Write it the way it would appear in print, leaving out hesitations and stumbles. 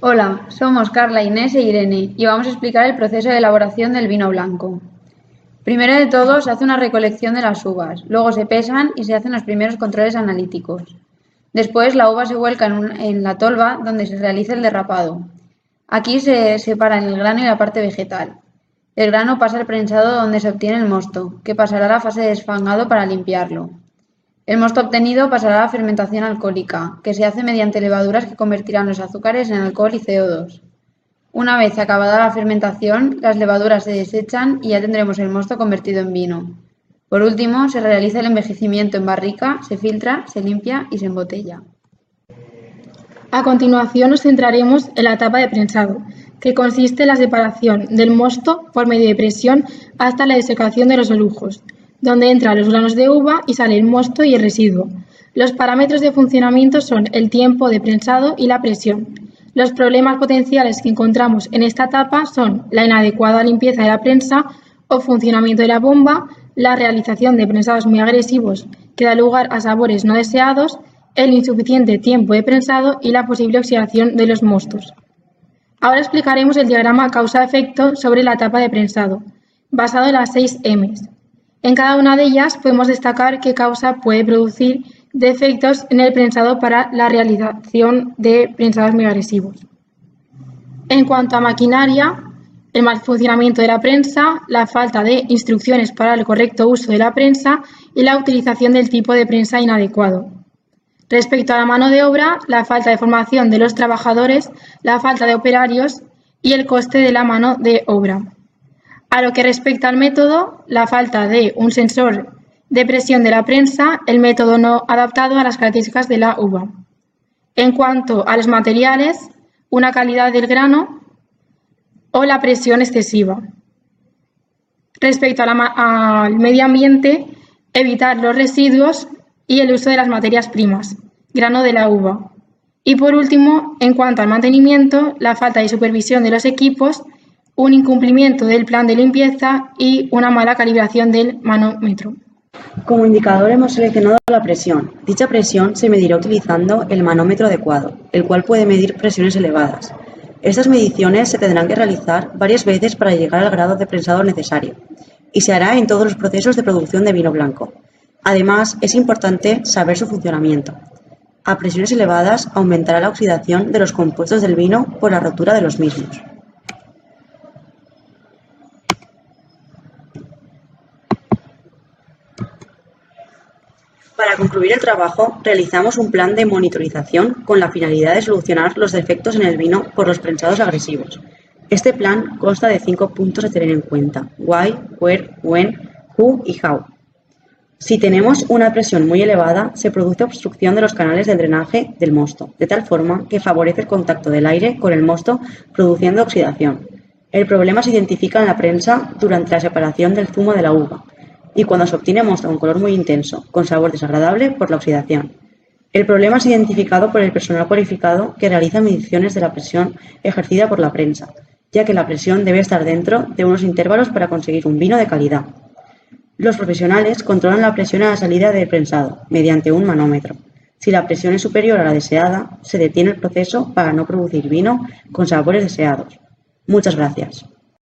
Hola, somos Carla, Inés e Irene y vamos a explicar el proceso de elaboración del vino blanco. Primero de todo se hace una recolección de las uvas, luego se pesan y se hacen los primeros controles analíticos. Después la uva se vuelca en la tolva donde se realiza el derrapado. Aquí se separan el grano y la parte vegetal. El grano pasa al prensado donde se obtiene el mosto, que pasará a la fase de desfangado para limpiarlo. El mosto obtenido pasará a la fermentación alcohólica, que se hace mediante levaduras que convertirán los azúcares en alcohol y CO2. Una vez acabada la fermentación, las levaduras se desechan y ya tendremos el mosto convertido en vino. Por último, se realiza el envejecimiento en barrica, se filtra, se limpia y se embotella. A continuación nos centraremos en la etapa de prensado, que consiste en la separación del mosto por medio de presión hasta la desecación de los olujos, donde entran los granos de uva y sale el mosto y el residuo. Los parámetros de funcionamiento son el tiempo de prensado y la presión. Los problemas potenciales que encontramos en esta etapa son la inadecuada limpieza de la prensa o funcionamiento de la bomba, la realización de prensados muy agresivos que da lugar a sabores no deseados, el insuficiente tiempo de prensado y la posible oxidación de los mostos. Ahora explicaremos el diagrama causa-efecto sobre la etapa de prensado, basado en las 6 M's. En cada una de ellas podemos destacar qué causa puede producir defectos en el prensado para la realización de prensados muy agresivos. En cuanto a maquinaria, el mal funcionamiento de la prensa, la falta de instrucciones para el correcto uso de la prensa y la utilización del tipo de prensa inadecuado. Respecto a la mano de obra, la falta de formación de los trabajadores, la falta de operarios y el coste de la mano de obra. A lo que respecta al método, la falta de un sensor de presión de la prensa, el método no adaptado a las características de la uva. En cuanto a los materiales, una calidad del grano o la presión excesiva. Respecto al medio ambiente, evitar los residuos y el uso de las materias primas, grano de la uva. Y por último, en cuanto al mantenimiento, la falta de supervisión de los equipos, un incumplimiento del plan de limpieza y una mala calibración del manómetro. Como indicador hemos seleccionado la presión. Dicha presión se medirá utilizando el manómetro adecuado, el cual puede medir presiones elevadas. Estas mediciones se tendrán que realizar varias veces para llegar al grado de prensado necesario y se hará en todos los procesos de producción de vino blanco. Además, es importante saber su funcionamiento. A presiones elevadas aumentará la oxidación de los compuestos del vino por la rotura de los mismos. Para concluir el trabajo, realizamos un plan de monitorización con la finalidad de solucionar los defectos en el vino por los prensados agresivos. Este plan consta de 5 puntos a tener en cuenta: why, where, when, who y how. Si tenemos una presión muy elevada, se produce obstrucción de los canales de drenaje del mosto, de tal forma que favorece el contacto del aire con el mosto, produciendo oxidación. El problema se identifica en la prensa durante la separación del zumo de la uva y cuando se obtiene mosto con color muy intenso, con sabor desagradable por la oxidación. El problema es identificado por el personal cualificado que realiza mediciones de la presión ejercida por la prensa, ya que la presión debe estar dentro de unos intervalos para conseguir un vino de calidad. Los profesionales controlan la presión a la salida del prensado mediante un manómetro. Si la presión es superior a la deseada, se detiene el proceso para no producir vino con sabores deseados. Muchas gracias.